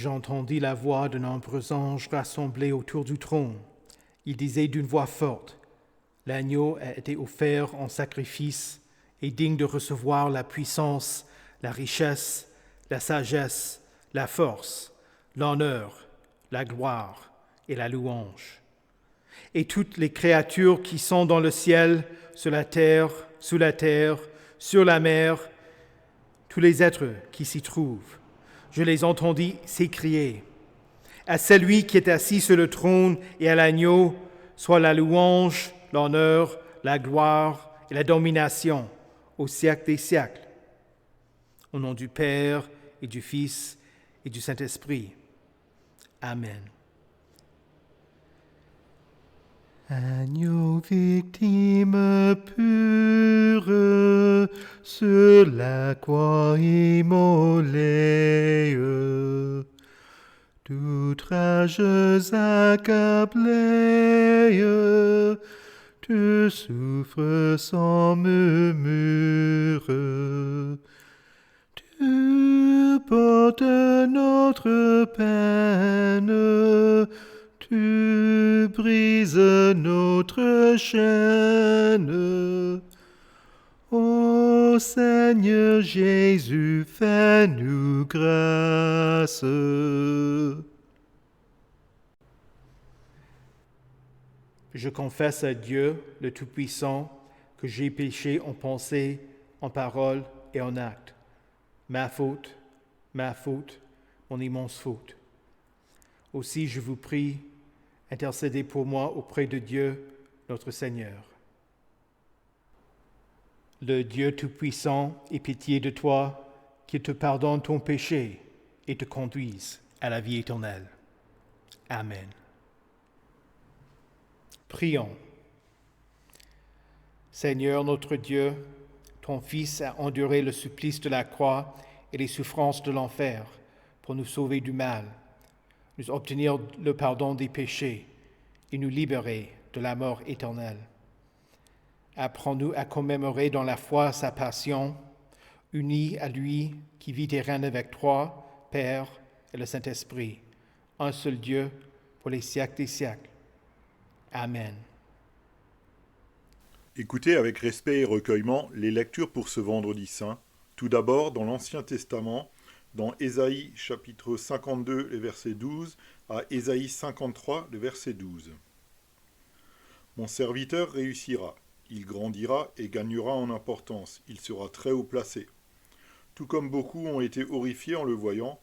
j'entendis la voix de nombreux anges rassemblés autour du trône. Ils disaient d'une voix forte, « L'agneau a été offert en sacrifice et digne de recevoir la puissance, la richesse, la sagesse, la force, l'honneur, la gloire et la louange. » Et toutes les créatures qui sont dans le ciel, sur la terre, sous la terre, sur la mer, tous les êtres qui s'y trouvent, je les entendis s'écrier, « À celui qui est assis sur le trône et à l'agneau, soit la louange, l'honneur, la gloire et la domination au siècle des siècles. Au nom du Père et du Fils et du Saint-Esprit. Amen. » Agneau victime pure, sur la croix immolée, d'outrages accablé, tu souffres sans murmure. Tu portes notre peine, tu brises notre chaîne. Ô Seigneur Jésus, fais-nous grâce. Je confesse à Dieu, le Tout-Puissant, que j'ai péché en pensée, en parole et en acte. Ma faute, mon immense faute. Aussi, je vous prie, intercédez pour moi auprès de Dieu, notre Seigneur. Le Dieu Tout-Puissant ait pitié de toi, qu'il te pardonne ton péché et te conduise à la vie éternelle. Amen. Prions. Seigneur notre Dieu, ton Fils a enduré le supplice de la croix et les souffrances de l'enfer pour nous sauver du mal, nous obtenir le pardon des péchés et nous libérer de la mort éternelle. Apprends-nous à commémorer dans la foi sa passion, unis à lui qui vit et règne avec toi, Père et le Saint-Esprit, un seul Dieu pour les siècles des siècles. Amen. Écoutez avec respect et recueillement les lectures pour ce vendredi saint. Tout d'abord dans l'Ancien Testament, dans Ésaïe chapitre 52, le verset 12, à Ésaïe 53, le verset 12. Mon serviteur réussira, il grandira et gagnera en importance, il sera très haut placé. Tout comme beaucoup ont été horrifiés en le voyant,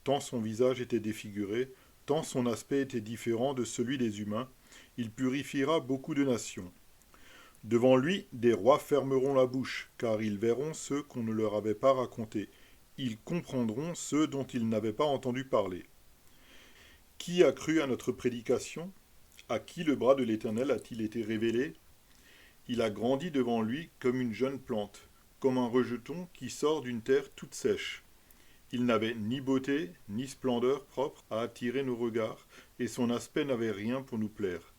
tant son visage était défiguré, tant son aspect était différent de celui des humains, il purifiera beaucoup de nations. Devant lui, des rois fermeront la bouche, car ils verront ceux qu'on ne leur avait pas racontés. Ils comprendront ceux dont ils n'avaient pas entendu parler. Qui a cru à notre prédication? À qui le bras de l'Éternel a-t-il été révélé? Il a grandi devant lui comme une jeune plante, comme un rejeton qui sort d'une terre toute sèche. Il n'avait ni beauté, ni splendeur propre à attirer nos regards, et son aspect n'avait rien pour nous plaire.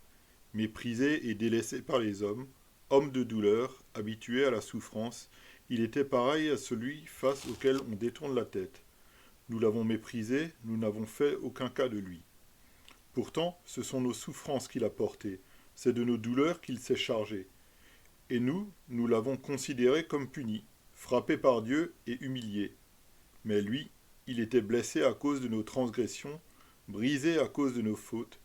Méprisé et délaissé par les hommes, homme de douleur, habitué à la souffrance, il était pareil à celui face auquel on détourne la tête. Nous l'avons méprisé, nous n'avons fait aucun cas de lui. Pourtant, ce sont nos souffrances qu'il a portées, c'est de nos douleurs qu'il s'est chargé. Et nous l'avons considéré comme puni, frappé par Dieu et humilié. Mais lui, il était blessé à cause de nos transgressions, brisé à cause de nos fautes.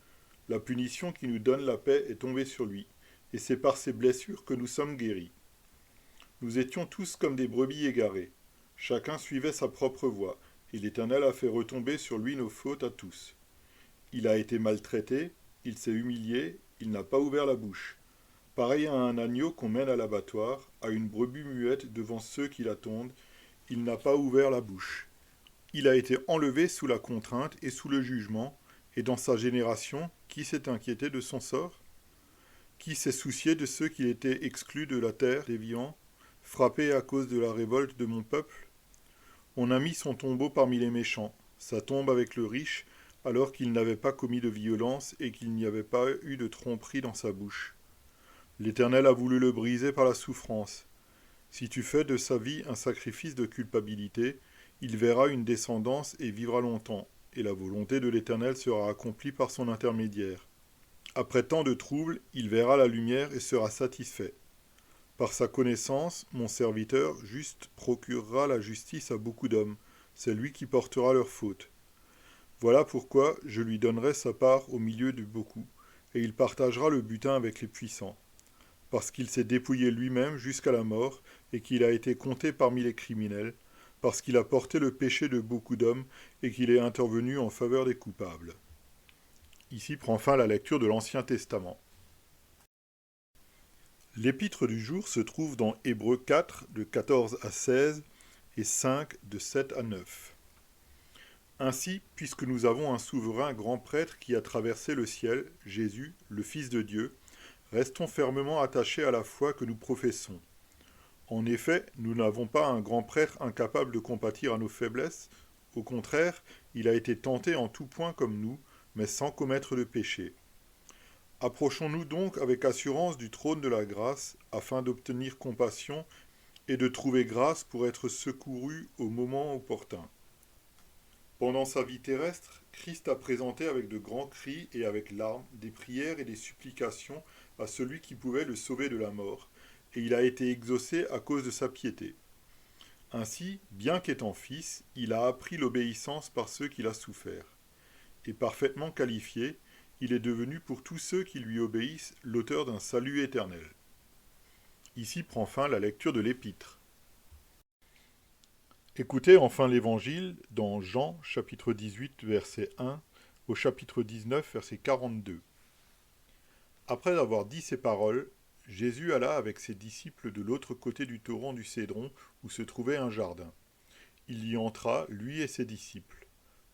La punition qui nous donne la paix est tombée sur lui, et c'est par ses blessures que nous sommes guéris. Nous étions tous comme des brebis égarées. Chacun suivait sa propre voie, et l'Éternel a fait retomber sur lui nos fautes à tous. Il a été maltraité, il s'est humilié, il n'a pas ouvert la bouche. Pareil à un agneau qu'on mène à l'abattoir, à une brebis muette devant ceux qui l'attendent, il n'a pas ouvert la bouche. Il a été enlevé sous la contrainte et sous le jugement, et dans sa génération, qui s'est inquiété de son sort? Qui s'est soucié de ceux qui étaient exclus de la terre des vivants, frappés à cause de la révolte de mon peuple? On a mis son tombeau parmi les méchants, sa tombe avec le riche, alors qu'il n'avait pas commis de violence et qu'il n'y avait pas eu de tromperie dans sa bouche. L'Éternel a voulu le briser par la souffrance. Si tu fais de sa vie un sacrifice de culpabilité, il verra une descendance et vivra longtemps. et la volonté de l'Éternel sera accomplie par son intermédiaire. Après tant de troubles, il verra la lumière et sera satisfait. Par sa connaissance, mon serviteur juste procurera la justice à beaucoup d'hommes. C'est lui qui portera leurs fautes. Voilà pourquoi je lui donnerai sa part au milieu de beaucoup, et il partagera le butin avec les puissants. Parce qu'il s'est dépouillé lui-même jusqu'à la mort, et qu'il a été compté parmi les criminels, parce qu'il a porté le péché de beaucoup d'hommes, et qu'il est intervenu en faveur des coupables. Ici prend fin la lecture de l'Ancien Testament. L'épître du jour se trouve dans Hébreux 4, de 14 à 16, et 5, de 7 à 9. Ainsi, puisque nous avons un souverain grand prêtre qui a traversé le ciel, Jésus, le Fils de Dieu, restons fermement attachés à la foi que nous professons. En effet, nous n'avons pas un grand prêtre incapable de compatir à nos faiblesses. Au contraire, il a été tenté en tout point comme nous, mais sans commettre de péché. Approchons-nous donc avec assurance du trône de la grâce, afin d'obtenir compassion et de trouver grâce pour être secourus au moment opportun. Pendant sa vie terrestre, Christ a présenté avec de grands cris et avec larmes des prières et des supplications à celui qui pouvait le sauver de la mort, et il a été exaucé à cause de sa piété. Ainsi, bien qu'étant fils, il a appris l'obéissance par ceux qu'il a souffert. Et parfaitement qualifié, il est devenu pour tous ceux qui lui obéissent l'auteur d'un salut éternel. Ici prend fin la lecture de l'épître. Écoutez enfin l'Évangile dans Jean, chapitre 18, verset 1, au chapitre 19, verset 42. Après avoir dit ces paroles, Jésus alla avec ses disciples de l'autre côté du torrent du Cédron, où se trouvait un jardin. Il y entra, lui et ses disciples.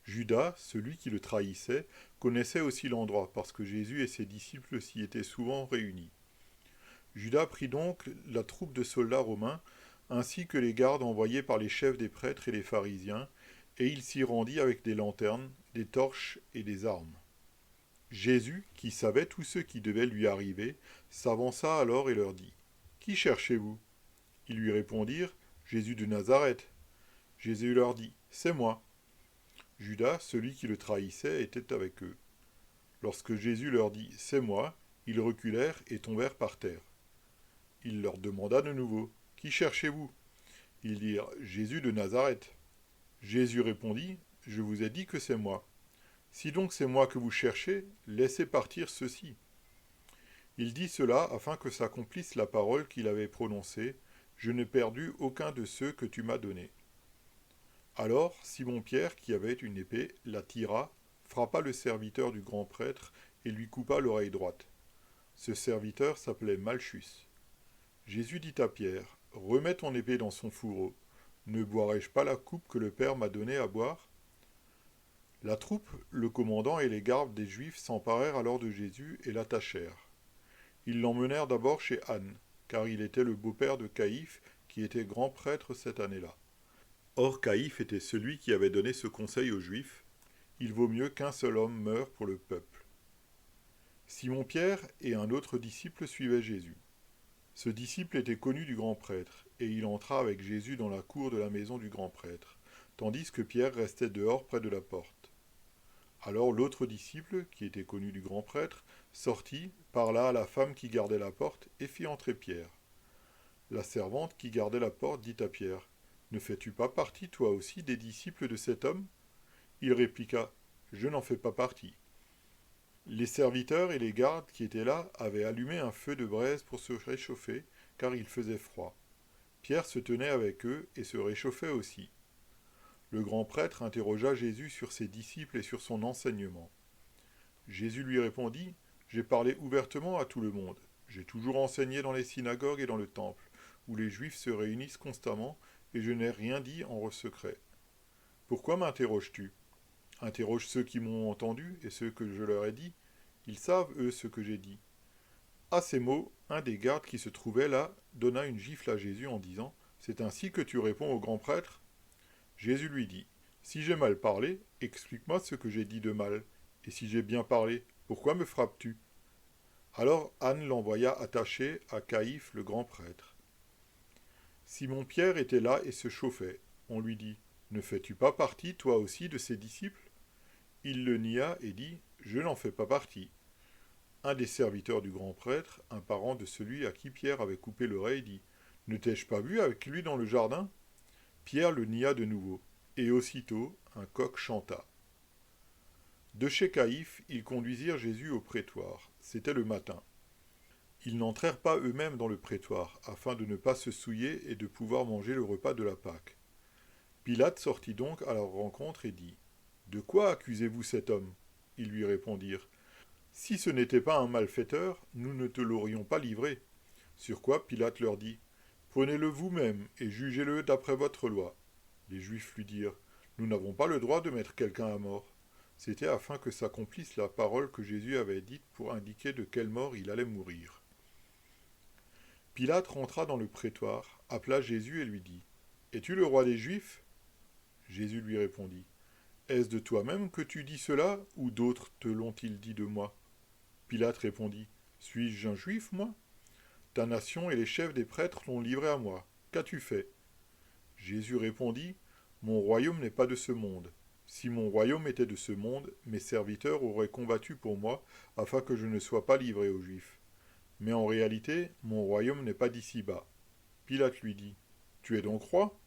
Judas, celui qui le trahissait, connaissait aussi l'endroit, parce que Jésus et ses disciples s'y étaient souvent réunis. Judas prit donc la troupe de soldats romains, ainsi que les gardes envoyés par les chefs des prêtres et les pharisiens, et il s'y rendit avec des lanternes, des torches et des armes. Jésus, qui savait tout ce qui devait lui arriver, s'avança alors et leur dit : « Qui cherchez-vous ? » Ils lui répondirent : « Jésus de Nazareth. » Jésus leur dit : « C'est moi. » Judas, celui qui le trahissait, était avec eux. Lorsque Jésus leur dit : « C'est moi », ils reculèrent et tombèrent par terre. Il leur demanda de nouveau : « Qui cherchez-vous ? » Ils dirent : « Jésus de Nazareth. » Jésus répondit : « Je vous ai dit que c'est moi. Si donc c'est moi que vous cherchez, laissez partir ceux-ci. » Il dit cela afin que s'accomplisse la parole qu'il avait prononcée : « Je n'ai perdu aucun de ceux que tu m'as donnés. » Alors Simon-Pierre, qui avait une épée, la tira, frappa le serviteur du grand prêtre et lui coupa l'oreille droite. Ce serviteur s'appelait Malchus. Jésus dit à Pierre : « Remets ton épée dans son fourreau. Ne boirai-je pas la coupe que le Père m'a donnée à boire ?» La troupe, le commandant et les gardes des Juifs s'emparèrent alors de Jésus et l'attachèrent. Ils l'emmenèrent d'abord chez Anne, car il était le beau-père de Caïphe, qui était grand prêtre cette année-là. Or Caïphe était celui qui avait donné ce conseil aux Juifs : il vaut mieux qu'un seul homme meure pour le peuple. Simon-Pierre et un autre disciple suivaient Jésus. Ce disciple était connu du grand prêtre, et il entra avec Jésus dans la cour de la maison du grand prêtre, tandis que Pierre restait dehors près de la porte. Alors l'autre disciple, qui était connu du grand prêtre, sortit, parla à la femme qui gardait la porte, et fit entrer Pierre. La servante qui gardait la porte dit à Pierre : « Ne fais-tu pas partie, toi aussi, des disciples de cet homme ? » Il répliqua : « Je n'en fais pas partie. » Les serviteurs et les gardes qui étaient là avaient allumé un feu de braise pour se réchauffer, car il faisait froid. Pierre se tenait avec eux et se réchauffait aussi. Le grand prêtre interrogea Jésus sur ses disciples et sur son enseignement. Jésus lui répondit : « J'ai parlé ouvertement à tout le monde. J'ai toujours enseigné dans les synagogues et dans le temple, où les Juifs se réunissent constamment, et je n'ai rien dit en secret. Pourquoi m'interroges-tu ? Interroge ceux qui m'ont entendu et ceux que je leur ai dit. Ils savent, eux, ce que j'ai dit. » À ces mots, un des gardes qui se trouvait là donna une gifle à Jésus en disant : « C'est ainsi que tu réponds au grand prêtre ? » Jésus lui dit : « Si j'ai mal parlé, explique-moi ce que j'ai dit de mal. Et si j'ai bien parlé, pourquoi me frappes-tu ? » Alors Anne l'envoya attacher à Caïphe le grand prêtre. Simon-Pierre était là et se chauffait. On lui dit : « Ne fais-tu pas partie, toi aussi, de ses disciples ? » Il le nia et dit, je n'en fais pas partie. Un des serviteurs du grand prêtre, un parent de celui à qui Pierre avait coupé l'oreille, dit, ne t'ai-je pas vu avec lui dans le jardin? Pierre le nia de nouveau, et aussitôt un coq chanta. De chez Caïphe, ils conduisirent Jésus au prétoire. C'était le matin. Ils n'entrèrent pas eux-mêmes dans le prétoire, afin de ne pas se souiller et de pouvoir manger le repas de la Pâque. Pilate sortit donc à leur rencontre et dit, de quoi accusez-vous cet homme? Ils lui répondirent, si ce n'était pas un malfaiteur, nous ne te l'aurions pas livré. Sur quoi Pilate leur dit, prenez-le vous-même et jugez-le d'après votre loi. Les Juifs lui dirent, nous n'avons pas le droit de mettre quelqu'un à mort. C'était afin que s'accomplisse la parole que Jésus avait dite pour indiquer de quelle mort il allait mourir. Pilate rentra dans le prétoire, appela Jésus et lui dit, es-tu le roi des Juifs? Jésus lui répondit, est-ce de toi-même que tu dis cela, ou d'autres te l'ont-ils dit de moi? Pilate répondit, suis-je un Juif, moi? Ta nation et les chefs des prêtres l'ont livré à moi. Qu'as-tu fait? Jésus répondit, mon royaume n'est pas de ce monde. Si mon royaume était de ce monde, mes serviteurs auraient combattu pour moi, afin que je ne sois pas livré aux Juifs. Mais en réalité, mon royaume n'est pas d'ici-bas. Pilate lui dit, tu es donc roi?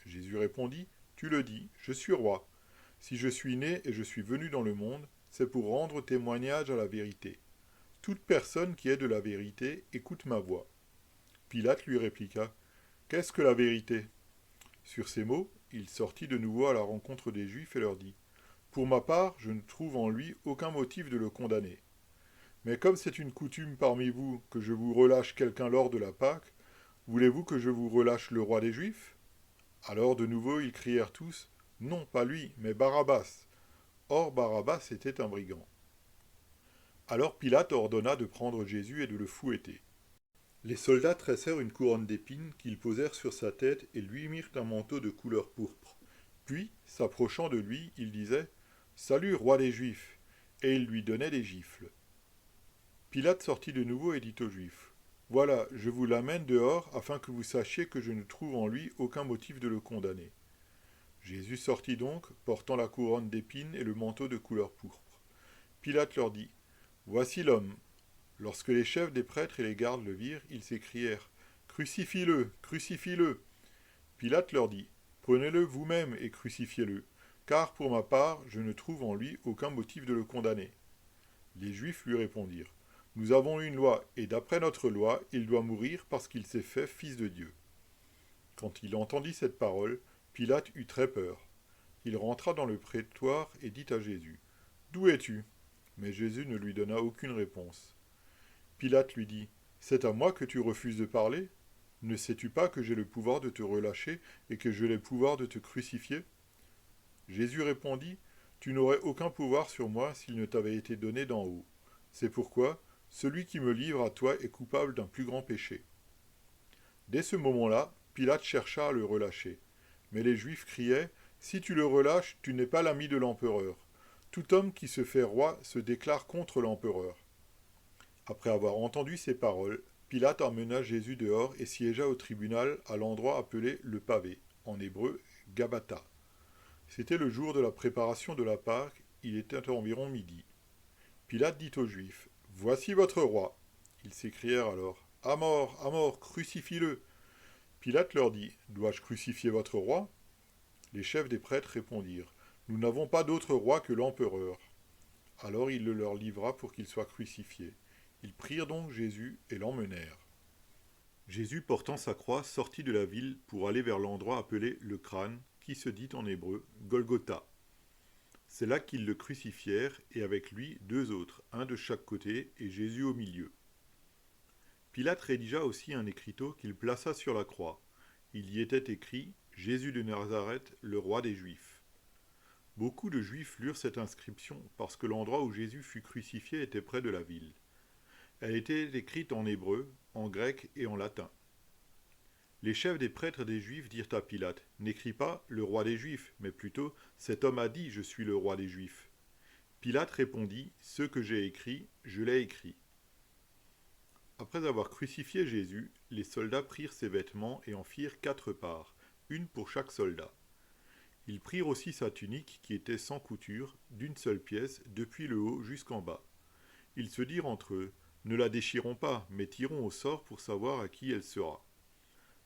Jésus répondit, tu le dis, je suis roi. Si je suis né et je suis venu dans le monde, c'est pour rendre témoignage à la vérité. Toute personne qui est de la vérité écoute ma voix. Pilate lui répliqua, qu'est-ce que la vérité? Sur ces mots, il sortit de nouveau à la rencontre des Juifs et leur dit, pour ma part, je ne trouve en lui aucun motif de le condamner. Mais comme c'est une coutume parmi vous que je vous relâche quelqu'un lors de la Pâque, voulez-vous que je vous relâche le roi des Juifs? Alors de nouveau ils crièrent tous, non pas lui, mais Barabbas. Or Barabbas était un brigand. Alors Pilate ordonna de prendre Jésus et de le fouetter. Les soldats tressèrent une couronne d'épines qu'ils posèrent sur sa tête et lui mirent un manteau de couleur pourpre. Puis, s'approchant de lui, ils disaient « Salut, roi des Juifs !» et ils lui donnaient des gifles. Pilate sortit de nouveau et dit aux Juifs « Voilà, je vous l'amène dehors afin que vous sachiez que je ne trouve en lui aucun motif de le condamner. » Jésus sortit donc, portant la couronne d'épines et le manteau de couleur pourpre. Pilate leur dit « Voici l'homme !» Lorsque les chefs des prêtres et les gardes le virent, ils s'écrièrent « Crucifie-le! Crucifie-le » Pilate leur dit « Prenez-le vous-même et crucifiez-le, car pour ma part, je ne trouve en lui aucun motif de le condamner. » Les Juifs lui répondirent « Nous avons une loi, et d'après notre loi, il doit mourir parce qu'il s'est fait fils de Dieu. » Quand il entendit cette parole, Pilate eut très peur. Il rentra dans le prétoire et dit à Jésus « D'où es-tu » Mais Jésus ne lui donna aucune réponse. Pilate lui dit « C'est à moi que tu refuses de parler? Ne sais-tu pas que j'ai le pouvoir de te relâcher et que j'ai le pouvoir de te crucifier ?» Jésus répondit « Tu n'aurais aucun pouvoir sur moi s'il ne t'avait été donné d'en haut. C'est pourquoi celui qui me livre à toi est coupable d'un plus grand péché. » Dès ce moment-là, Pilate chercha à le relâcher. Mais les Juifs criaient « Si tu le relâches, tu n'es pas l'ami de l'empereur. Tout homme qui se fait roi se déclare contre l'empereur. » Après avoir entendu ces paroles, Pilate emmena Jésus dehors et siégea au tribunal à l'endroit appelé le pavé, en hébreu Gabata. C'était le jour de la préparation de la Pâque, il était environ midi. Pilate dit aux Juifs, « Voici votre roi !» Ils s'écrièrent alors, « À mort, crucifie-le !» Pilate leur dit, « Dois-je crucifier votre roi ?» Les chefs des prêtres répondirent, « Nous n'avons pas d'autre roi que l'empereur. » Alors il le leur livra pour qu'il soit crucifié. Ils prirent donc Jésus et l'emmenèrent. Jésus, portant sa croix, sortit de la ville pour aller vers l'endroit appelé le crâne, qui se dit en hébreu Golgotha. C'est là qu'ils le crucifièrent, et avec lui 2 autres, un de chaque côté, et Jésus au milieu. Pilate rédigea aussi un écriteau qu'il plaça sur la croix. Il y était écrit « Jésus de Nazareth, le roi des Juifs ». Beaucoup de Juifs lurent cette inscription parce que l'endroit où Jésus fut crucifié était près de la ville. Elle était écrite en hébreu, en grec et en latin. Les chefs des prêtres des Juifs dirent à Pilate, « N'écris pas « le roi des Juifs », mais plutôt « cet homme a dit « je suis le roi des Juifs ». Pilate répondit, « Ce que j'ai écrit, je l'ai écrit ». Après avoir crucifié Jésus, les soldats prirent ses vêtements et en firent 4 parts, une pour chaque soldat. Ils prirent aussi sa tunique qui était sans couture, d'une seule pièce, depuis le haut jusqu'en bas. Ils se dirent entre eux, ne la déchirons pas, mais tirons au sort pour savoir à qui elle sera.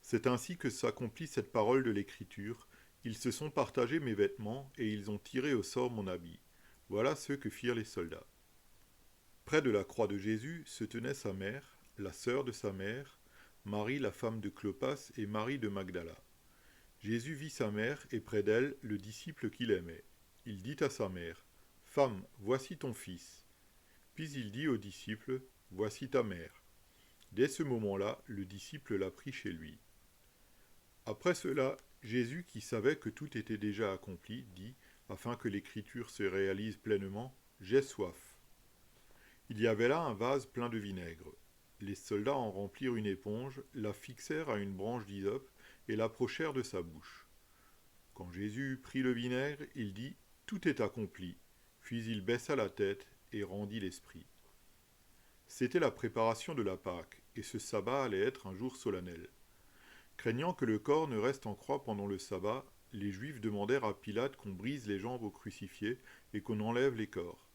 C'est ainsi que s'accomplit cette parole de l'Écriture. Ils se sont partagés mes vêtements, et ils ont tiré au sort mon habit. Voilà ce que firent les soldats. Près de la croix de Jésus se tenaient sa mère, la sœur de sa mère, Marie la femme de Clopas et Marie de Magdala. Jésus vit sa mère et près d'elle le disciple qu'il aimait. Il dit à sa mère, « Femme, voici ton fils. » Puis il dit au disciple, « Voici ta mère. » Dès ce moment-là, le disciple la prit chez lui. Après cela, Jésus, qui savait que tout était déjà accompli, dit, afin que l'Écriture se réalise pleinement, « J'ai soif. » Il y avait là un vase plein de vinaigre. Les soldats en remplirent une éponge, la fixèrent à une branche d'hysope et l'approchèrent de sa bouche. Quand Jésus prit le vinaigre, il dit « Tout est accompli », puis il baissa la tête et rendit l'esprit. C'était la préparation de la Pâque, et ce sabbat allait être un jour solennel. Craignant que le corps ne reste en croix pendant le sabbat, les Juifs demandèrent à Pilate qu'on brise les jambes au crucifié et qu'on enlève les corps.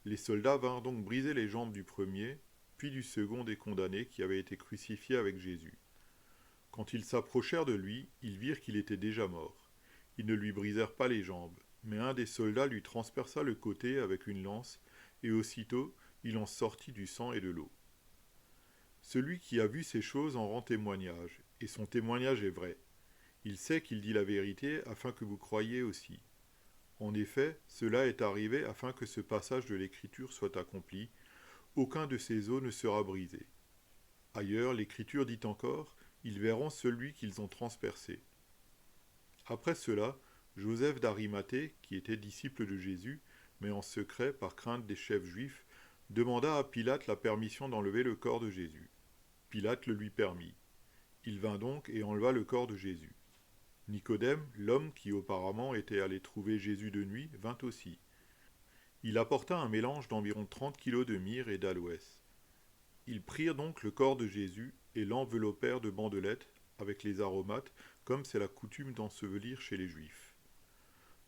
Les soldats vinrent donc briser les jambes du premier, puis du second des condamnés qui avait été crucifié avec Jésus. Quand ils s'approchèrent de lui, ils virent qu'il était déjà mort. Ils ne lui brisèrent pas les jambes, mais un des soldats lui transperça le côté avec une lance, et aussitôt il en sortit du sang et de l'eau. Celui qui a vu ces choses en rend témoignage, et son témoignage est vrai. Il sait qu'il dit la vérité afin que vous croyiez aussi. En effet, cela est arrivé afin que ce passage de l'Écriture soit accompli. Aucun de ces os ne sera brisé. Ailleurs, l'Écriture dit encore, ils verront celui qu'ils ont transpercé. Après cela, Joseph d'Arimathée, qui était disciple de Jésus, mais en secret par crainte des chefs juifs, demanda à Pilate la permission d'enlever le corps de Jésus. Pilate le lui permit. Il vint donc et enleva le corps de Jésus. Nicodème, l'homme qui auparavant était allé trouver Jésus de nuit, vint aussi. Il apporta un mélange d'environ 30 kilos de myrrhe et d'aloès. Ils prirent donc le corps de Jésus et l'enveloppèrent de bandelettes avec les aromates, comme c'est la coutume d'ensevelir chez les Juifs.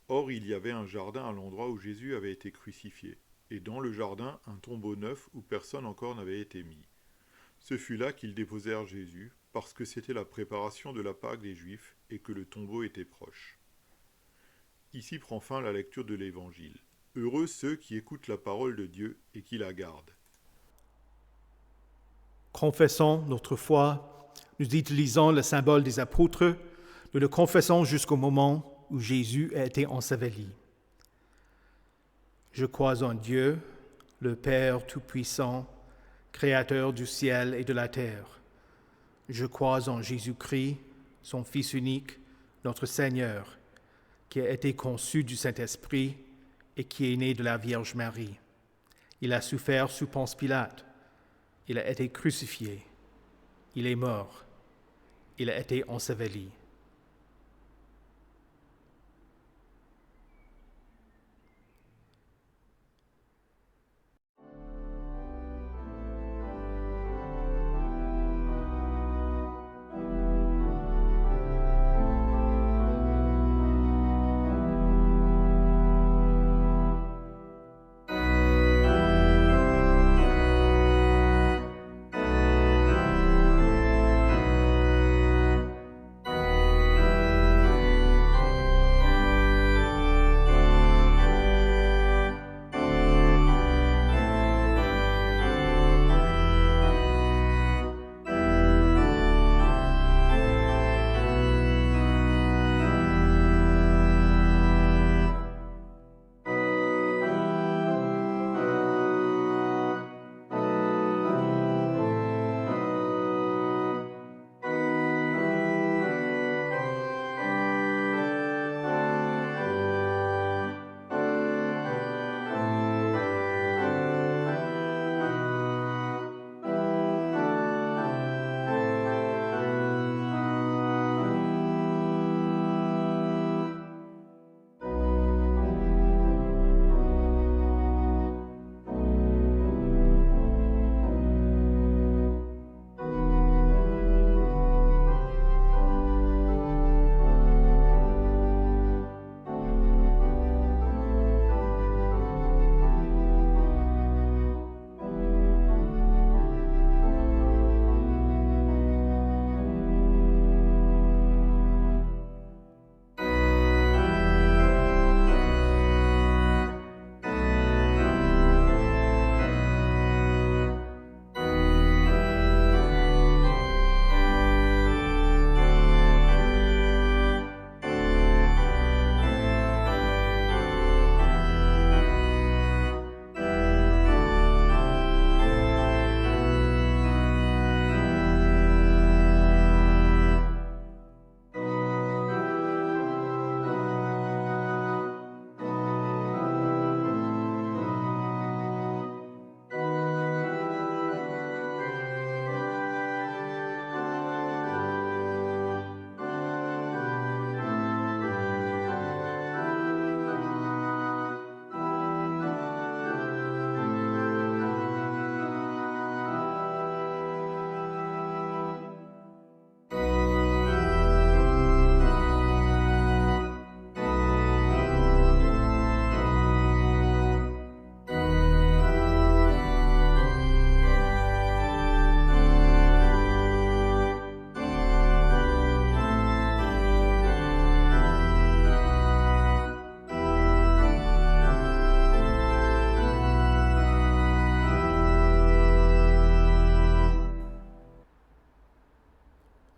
Or il y avait un jardin à l'endroit où Jésus avait été crucifié, et dans le jardin un tombeau neuf où personne encore n'avait été mis. Ce fut là qu'ils déposèrent Jésus, parce que c'était la préparation de la Pâque des Juifs et que le tombeau était proche. Ici prend fin la lecture de l'Évangile. Heureux ceux qui écoutent la parole de Dieu et qui la gardent. Confessons notre foi, nous utilisons le symbole des apôtres, nous le confessons jusqu'au moment où Jésus a été enseveli. Je crois en Dieu, le Père Tout-Puissant, Créateur du ciel et de la terre. Je crois en Jésus-Christ, son Fils unique, notre Seigneur, qui a été conçu du Saint-Esprit et qui est né de la Vierge Marie. Il a souffert sous Ponce Pilate. Il a été crucifié. Il est mort. Il a été enseveli.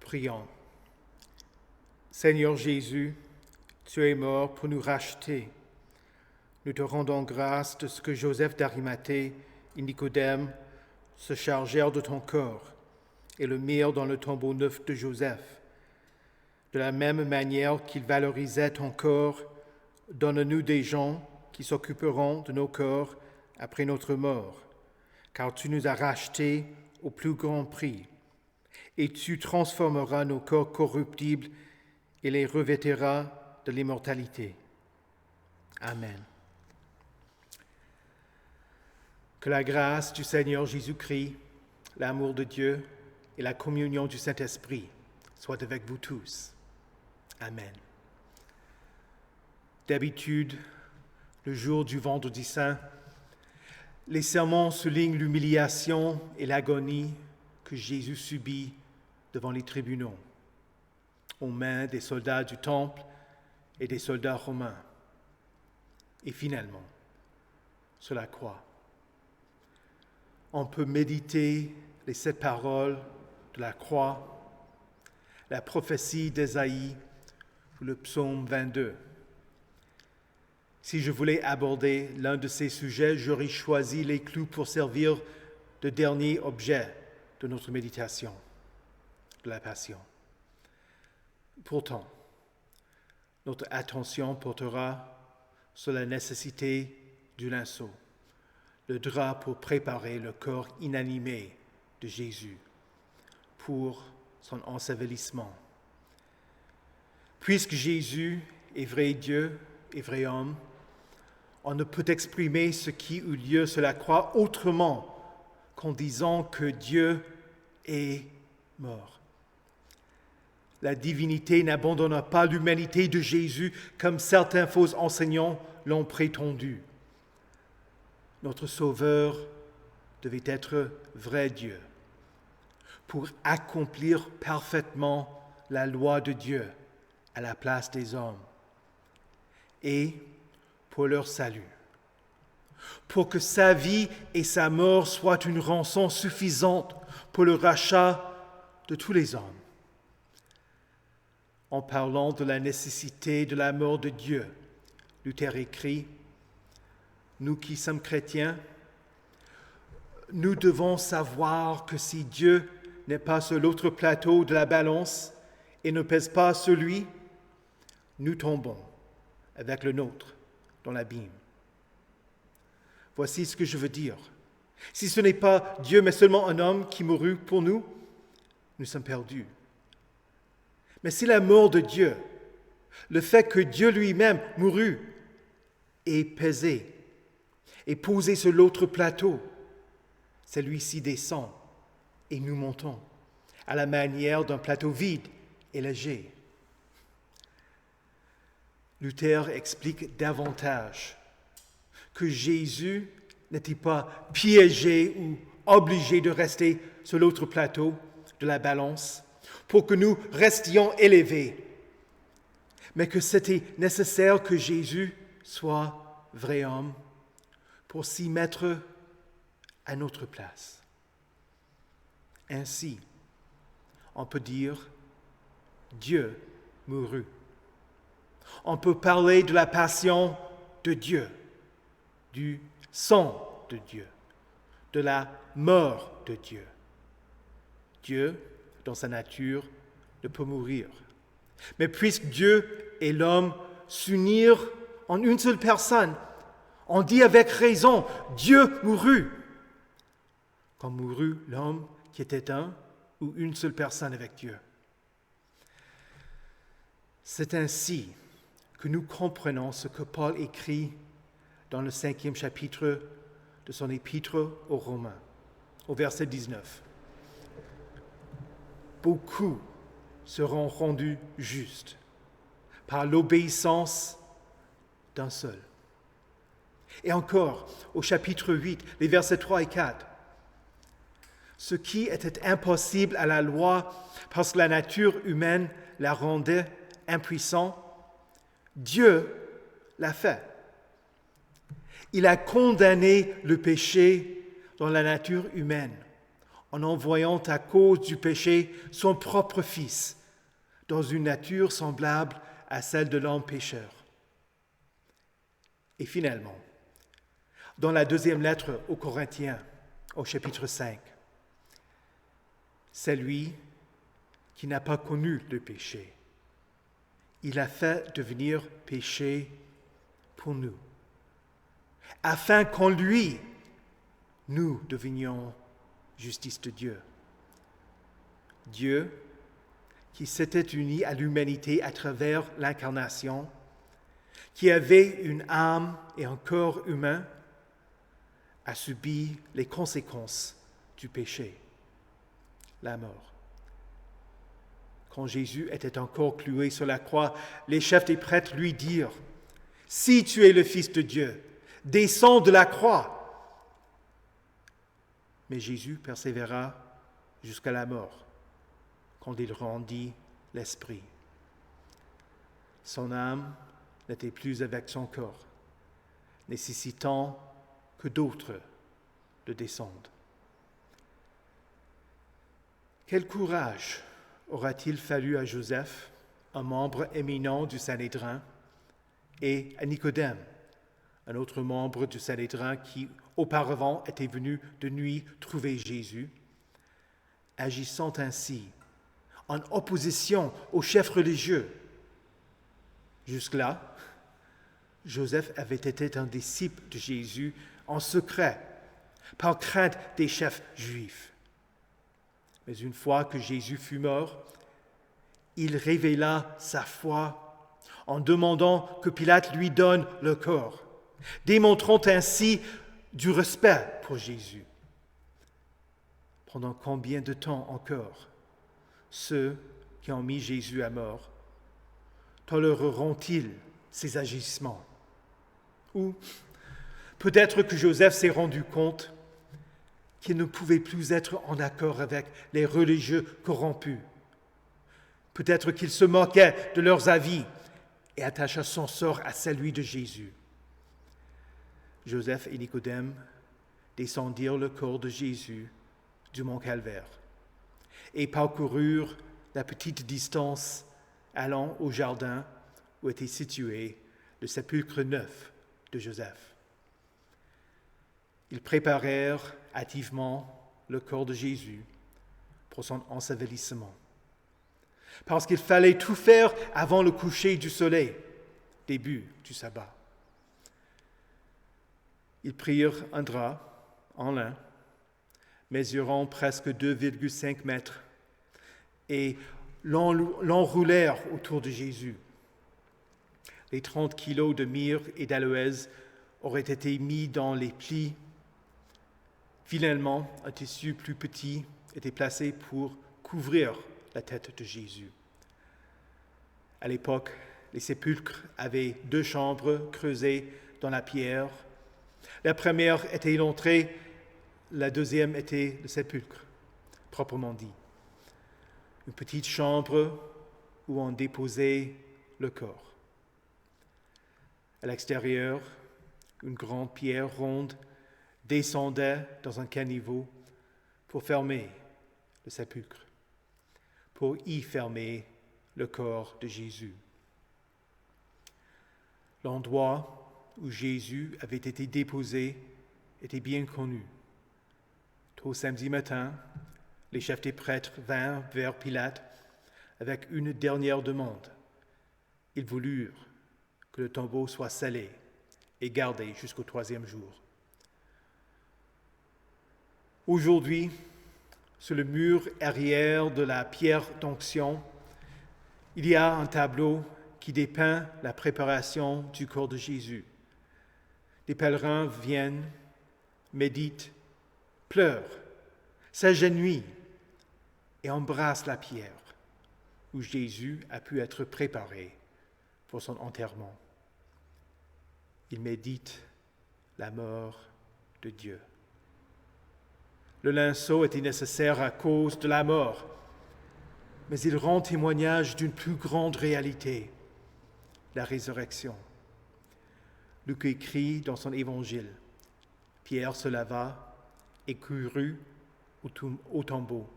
Prions. Seigneur Jésus, tu es mort pour nous racheter. Nous te rendons grâce de ce que Joseph d'Arimathée et Nicodème se chargèrent de ton corps et le mirent dans le tombeau neuf de Joseph. De la même manière qu'ils valorisaient ton corps, donne-nous des gens qui s'occuperont de nos corps après notre mort, car tu nous as rachetés au plus grand prix. Et tu transformeras nos corps corruptibles et les revêtiras de l'immortalité. Amen. Que la grâce du Seigneur Jésus-Christ, l'amour de Dieu et la communion du Saint-Esprit soient avec vous tous. Amen. D'habitude, le jour du Vendredi Saint, les sermons soulignent l'humiliation et l'agonie que Jésus subit devant les tribunaux, aux mains des soldats du temple et des soldats romains, et finalement, sur la croix. On peut méditer les 7 paroles de la croix, la prophétie d'Ésaïe ou le psaume 22. Si je voulais aborder l'un de ces sujets, j'aurais choisi les clous pour servir de dernier objet de notre méditation, de la Passion. Pourtant, notre attention portera sur la nécessité du linceau, le drap pour préparer le corps inanimé de Jésus pour son ensevelissement. Puisque Jésus est vrai Dieu et vrai homme, on ne peut exprimer ce qui eut lieu sur la croix autrement qu'en disant que Dieu est mort. La divinité n'abandonna pas l'humanité de Jésus comme certains faux enseignants l'ont prétendu. Notre Sauveur devait être vrai Dieu pour accomplir parfaitement la loi de Dieu à la place des hommes et pour leur salut, pour que sa vie et sa mort soient une rançon suffisante pour le rachat de tous les hommes. En parlant de la nécessité de la mort de Dieu, Luther écrit « Nous qui sommes chrétiens, nous devons savoir que si Dieu n'est pas sur l'autre plateau de la balance et ne pèse pas sur lui, nous tombons avec le nôtre dans l'abîme. » Voici ce que je veux dire. Si ce n'est pas Dieu, mais seulement un homme qui mourut pour nous, nous sommes perdus. Mais si la mort de Dieu, le fait que Dieu lui-même mourut, est pesé et posé sur l'autre plateau, celui-ci descend et nous montons à la manière d'un plateau vide et léger. Luther explique davantage que Jésus n'était pas piégé ou obligé de rester sur l'autre plateau de la balance pour que nous restions élevés, mais que c'était nécessaire que Jésus soit vrai homme pour s'y mettre à notre place. Ainsi, on peut dire Dieu mourut. On peut parler de la passion de Dieu, du sang de Dieu, de la mort de Dieu. Dieu, dans sa nature, ne peut mourir. Mais puisque Dieu et l'homme s'unirent en une seule personne, on dit avec raison, Dieu mourut. Quand mourut l'homme qui était un ou une seule personne avec Dieu. C'est ainsi que nous comprenons ce que Paul écrit dans le 5e chapitre de son épître aux Romains, au verset 19. Beaucoup seront rendus justes par l'obéissance d'un seul. Et encore, au chapitre 8, les versets 3 et 4. Ce qui était impossible à la loi parce que la nature humaine la rendait impuissante, Dieu l'a fait. Il a condamné le péché dans la nature humaine en envoyant à cause du péché son propre Fils dans une nature semblable à celle de l'homme pécheur. Et finalement, dans la deuxième lettre aux Corinthiens, au chapitre 5, c'est lui qui n'a pas connu le péché. Il a fait devenir péché pour nous, afin qu'en lui, nous devenions justice de Dieu. Dieu, qui s'était uni à l'humanité à travers l'incarnation, qui avait une âme et un corps humain, a subi les conséquences du péché, la mort. Quand Jésus était encore cloué sur la croix, les chefs des prêtres lui dirent « Si tu es le Fils de Dieu, descends de la croix !» Mais Jésus persévéra jusqu'à la mort, quand il rendit l'esprit. Son âme n'était plus avec son corps, nécessitant que d'autres le descendent. Quel courage aura-t-il fallu à Joseph, un membre éminent du Sanhédrin, et à Nicodème, un autre membre du Sanhédrin qui auparavant était venu de nuit trouver Jésus, agissant ainsi, en opposition aux chefs religieux. Jusque-là, Joseph avait été un disciple de Jésus en secret, par crainte des chefs juifs. Mais une fois que Jésus fut mort, il révéla sa foi en demandant que Pilate lui donne le corps, démontrant ainsi du respect pour Jésus. Pendant combien de temps encore ceux qui ont mis Jésus à mort toléreront-ils ces agissements? Ou peut-être que Joseph s'est rendu compte qu'il ne pouvait plus être en accord avec les religieux corrompus. Peut-être qu'il se moquait de leurs avis et attacha son sort à celui de Jésus. Joseph et Nicodème descendirent le corps de Jésus du mont Calvaire et parcoururent la petite distance allant au jardin où était situé le sépulcre neuf de Joseph. Ils préparèrent hâtivement le corps de Jésus pour son ensevelissement, parce qu'il fallait tout faire avant le coucher du soleil, début du sabbat. Ils prirent un drap en lin, mesurant presque 2,5 mètres, et l'enroulèrent autour de Jésus. Les 30 kilos de myrrhe et d'aloès auraient été mis dans les plis. Finalement, un tissu plus petit était placé pour couvrir la tête de Jésus. À l'époque, les sépulcres avaient 2 chambres creusées dans la pierre. La première était l'entrée, la deuxième était le sépulcre, proprement dit. Une petite chambre où on déposait le corps. À l'extérieur, une grande pierre ronde descendait dans un caniveau pour fermer le sépulcre, pour y fermer le corps de Jésus. L'endroit où Jésus avait été déposé était bien connu. Tôt samedi matin, les chefs des prêtres vinrent vers Pilate avec une dernière demande. Ils voulurent que le tombeau soit scellé et gardé jusqu'au 3e jour. Aujourd'hui, sur le mur arrière de la pierre d'onction, il y a un tableau qui dépeint la préparation du corps de Jésus. Les pèlerins viennent, méditent, pleurent, s'agenouillent et embrassent la pierre où Jésus a pu être préparé pour son enterrement. Ils méditent la mort de Dieu. Le linceau était nécessaire à cause de la mort, mais il rend témoignage d'une plus grande réalité, la résurrection. Luc écrit dans son évangile, Pierre se leva et courut au tombeau.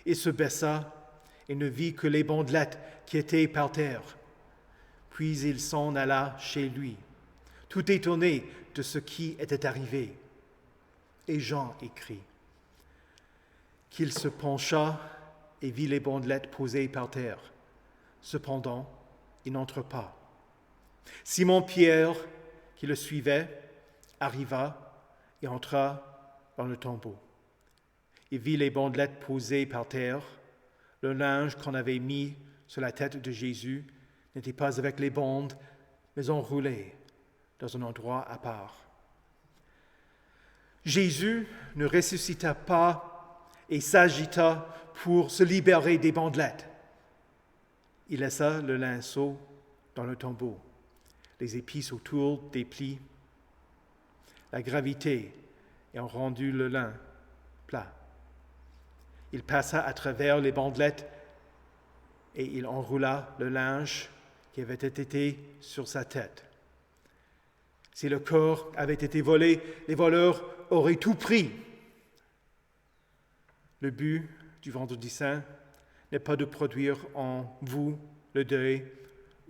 Il se baissa et ne vit que les bandelettes qui étaient par terre. Puis il s'en alla chez lui, tout étonné de ce qui était arrivé. Et Jean écrit qu'il se pencha et vit les bandelettes posées par terre. Cependant, il n'entre pas. Simon-Pierre, qui le suivait, arriva et entra dans le tombeau. Il vit les bandelettes posées par terre. Le linge qu'on avait mis sur la tête de Jésus n'était pas avec les bandes, mais enroulé dans un endroit à part. Jésus ne ressuscita pas et s'agita pour se libérer des bandelettes. Il laissa le linceau dans le tombeau, les épices autour des plis. La gravité ayant rendu le lin plat. Il passa à travers les bandelettes et il enroula le linge qui avait été sur sa tête. Si le corps avait été volé, les voleurs auraient tout pris. Le but du Vendredi Saint n'est pas de produire en vous le deuil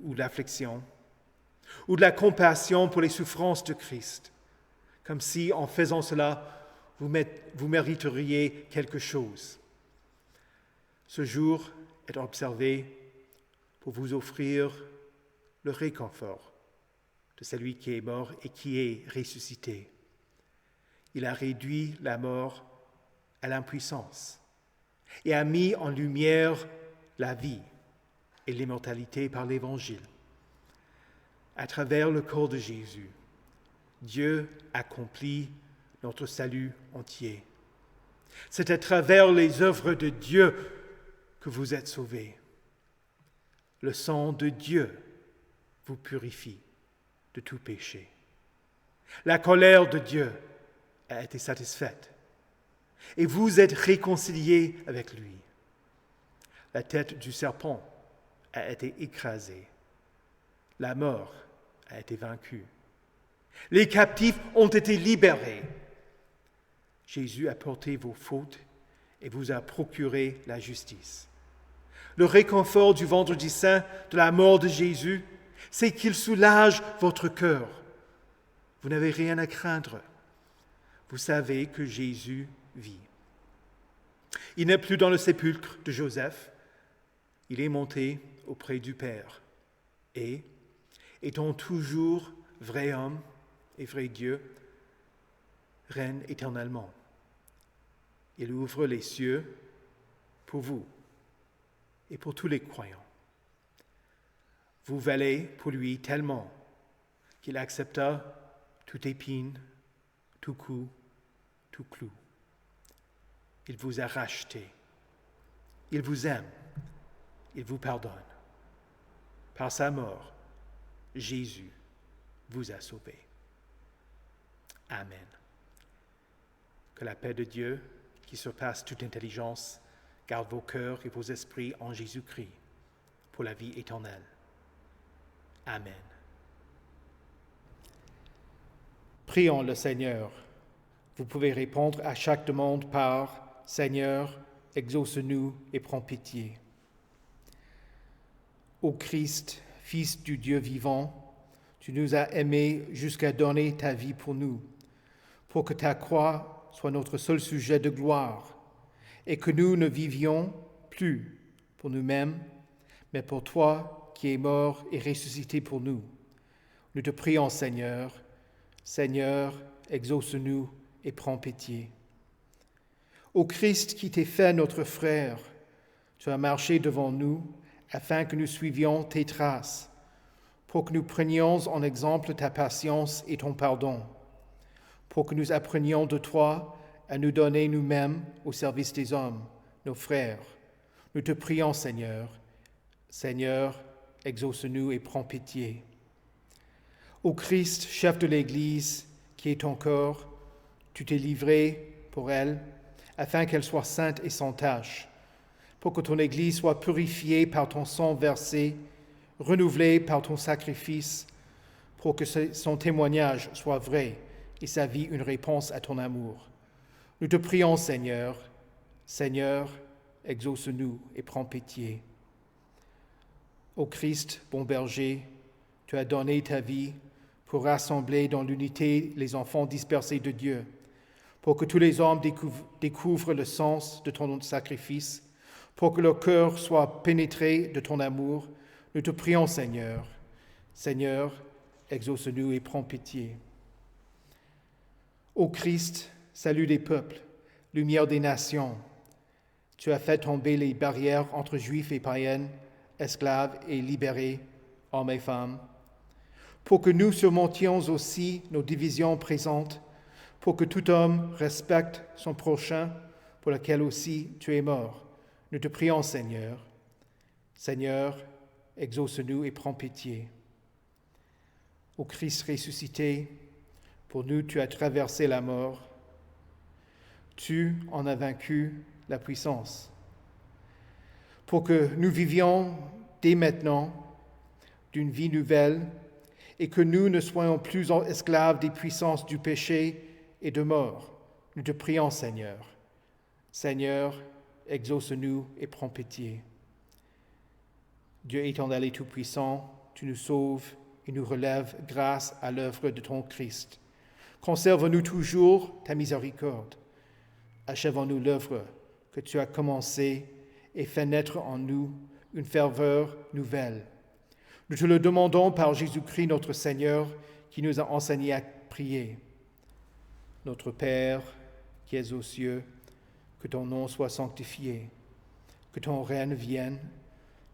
ou l'affliction, ou de la compassion pour les souffrances de Christ, comme si en faisant cela, vous mériteriez quelque chose. Ce jour est observé pour vous offrir le réconfort de celui qui est mort et qui est ressuscité. Il a réduit la mort à l'impuissance et a mis en lumière la vie et l'immortalité par l'Évangile. À travers le corps de Jésus, Dieu accomplit notre salut entier. C'est à travers les œuvres de Dieu que vous êtes sauvés. Le sang de Dieu vous purifie de tout péché. La colère de Dieu a été satisfaite et vous êtes réconciliés avec lui. La tête du serpent a été écrasée. La mort a été vaincue. Les captifs ont été libérés. Jésus a porté vos fautes et vous a procuré la justice. Le réconfort du Vendredi Saint de la mort de Jésus, c'est qu'il soulage votre cœur. Vous n'avez rien à craindre. Vous savez que Jésus vit. Il n'est plus dans le sépulcre de Joseph. Il est monté auprès du Père. Et, étant toujours vrai homme et vrai Dieu, règne éternellement. Il ouvre les cieux pour vous et pour tous les croyants. Vous valez pour lui tellement qu'il accepta toute épine, tout coup, tout clou. Il vous a racheté. Il vous aime. Il vous pardonne. Par sa mort, Jésus vous a sauvés. Amen. Que la paix de Dieu, qui surpasse toute intelligence, garde vos cœurs et vos esprits en Jésus-Christ pour la vie éternelle. Amen. Prions le Seigneur. Vous pouvez répondre à chaque demande par « Seigneur, exauce-nous et prends pitié ». Ô Christ, Fils du Dieu vivant, tu nous as aimés jusqu'à donner ta vie pour nous, pour que ta croix soit notre seul sujet de gloire, et que nous ne vivions plus pour nous-mêmes, mais pour toi qui es mort et ressuscité pour nous. Nous te prions, Seigneur. Seigneur, exauce-nous et prends pitié. Ô Christ qui t'es fait notre frère, tu as marché devant nous afin que nous suivions tes traces, pour que nous prenions en exemple ta patience et ton pardon, pour que nous apprenions de toi à nous donner nous-mêmes au service des hommes, nos frères. Nous te prions, Seigneur. Seigneur, exauce-nous et prends pitié. Ô Christ, chef de l'Église, qui est ton corps, tu t'es livré pour elle, afin qu'elle soit sainte et sans tache, pour que ton Église soit purifiée par ton sang versé, renouvelée par ton sacrifice, pour que son témoignage soit vrai et sa vie une réponse à ton amour. Nous te prions, Seigneur. Seigneur, exauce-nous et prends pitié. Ô Christ, bon berger, tu as donné ta vie pour rassembler dans l'unité les enfants dispersés de Dieu, pour que tous les hommes découvrent le sens de ton sacrifice, pour que leur cœur soit pénétré de ton amour. Nous te prions, Seigneur. Seigneur, exauce-nous et prends pitié. Ô Christ, salut des peuples, lumière des nations, tu as fait tomber les barrières entre juifs et païens, esclaves et libérés, hommes et femmes, pour que nous surmontions aussi nos divisions présentes, pour que tout homme respecte son prochain, pour lequel aussi tu es mort. Nous te prions, Seigneur. Seigneur, exauce-nous et prends pitié. Ô Christ ressuscité, pour nous tu as traversé la mort. Tu en as vaincu la puissance. Pour que nous vivions dès maintenant d'une vie nouvelle et que nous ne soyons plus esclaves des puissances du péché et de mort. Nous te prions, Seigneur. Seigneur, exauce-nous et prends pitié. Dieu éternel et tout-puissant, tu nous sauves et nous relèves grâce à l'œuvre de ton Christ. Conserve-nous toujours ta miséricorde. Achève-nous l'œuvre que tu as commencée et fais naître en nous une ferveur nouvelle. Nous te le demandons par Jésus-Christ notre Seigneur, qui nous a enseigné à prier. Notre Père, qui es aux cieux, que ton nom soit sanctifié, que ton règne vienne,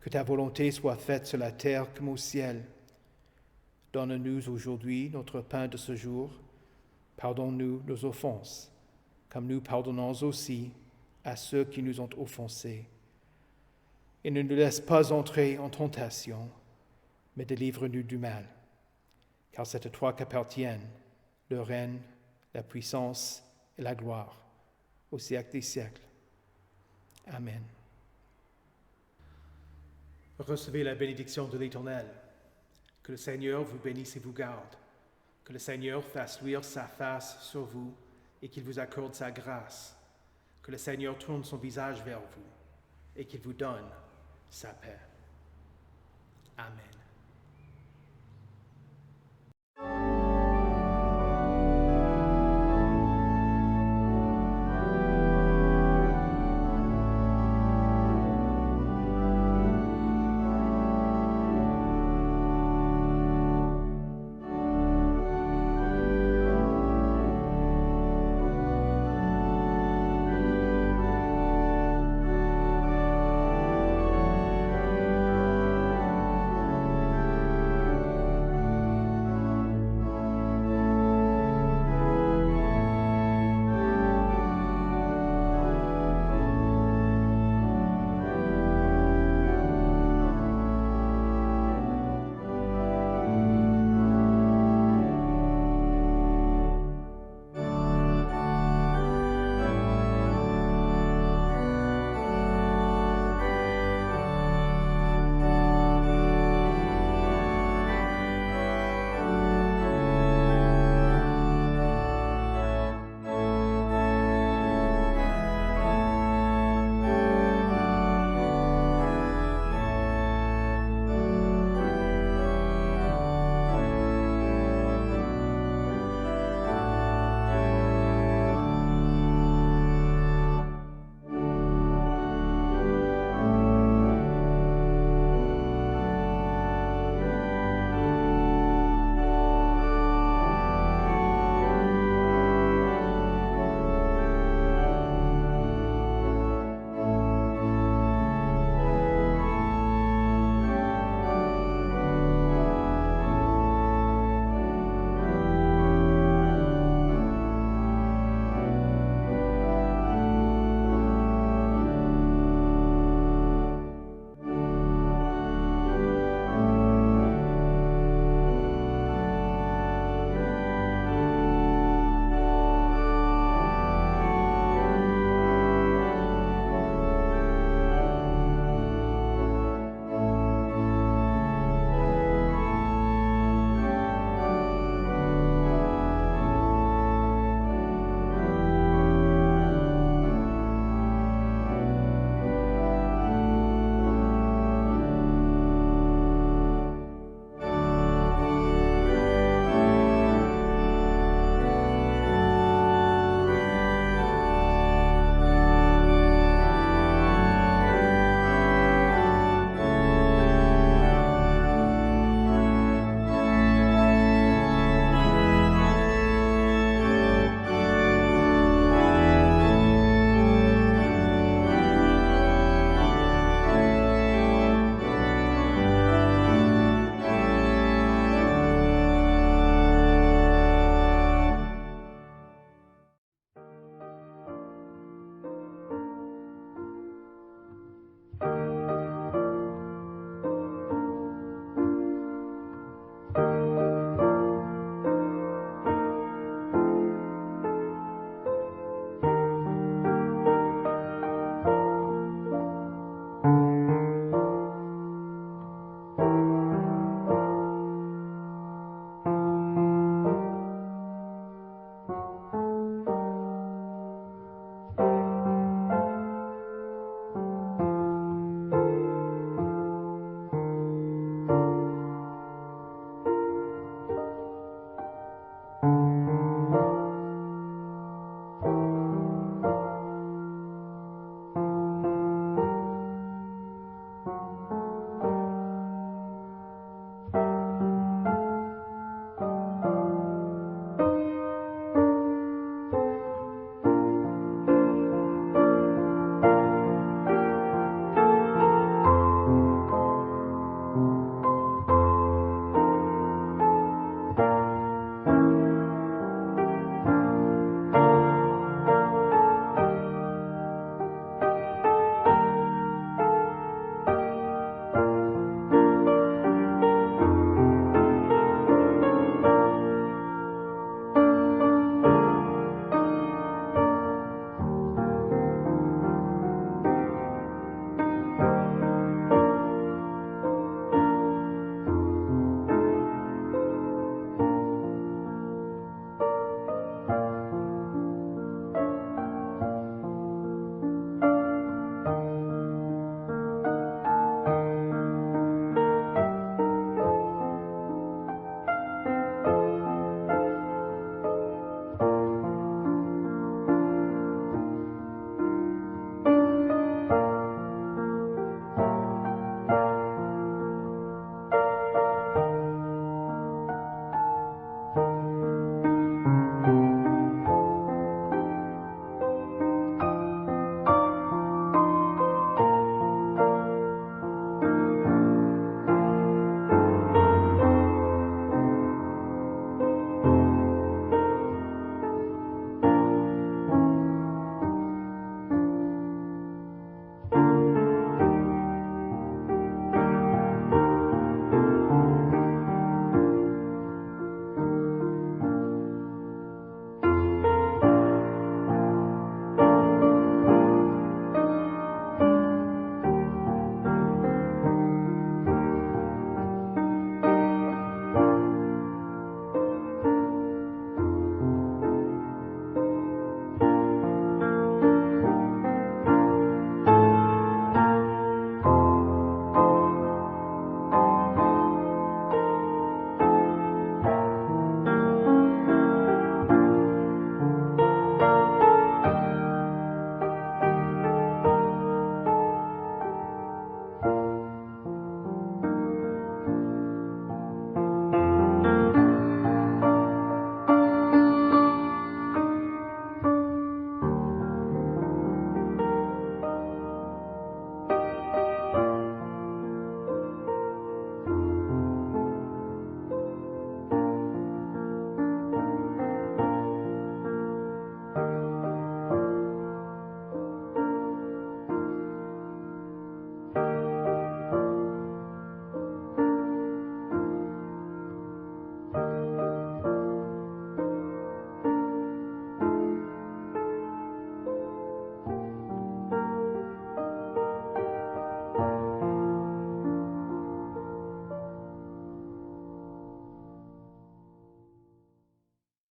que ta volonté soit faite sur la terre comme au ciel. Donne-nous aujourd'hui notre pain de ce jour. Pardonne-nous nos offenses, comme nous pardonnons aussi à ceux qui nous ont offensés. Et ne nous laisse pas entrer en tentation, mais délivre-nous du mal. Car c'est à toi qu'appartiennent le règne, la puissance et la gloire, au siècle des siècles. Amen. Recevez la bénédiction de l'Éternel. Que le Seigneur vous bénisse et vous garde. Que le Seigneur fasse luire sa face sur vous et qu'il vous accorde sa grâce. Que le Seigneur tourne son visage vers vous et qu'il vous donne sa paix. Amen.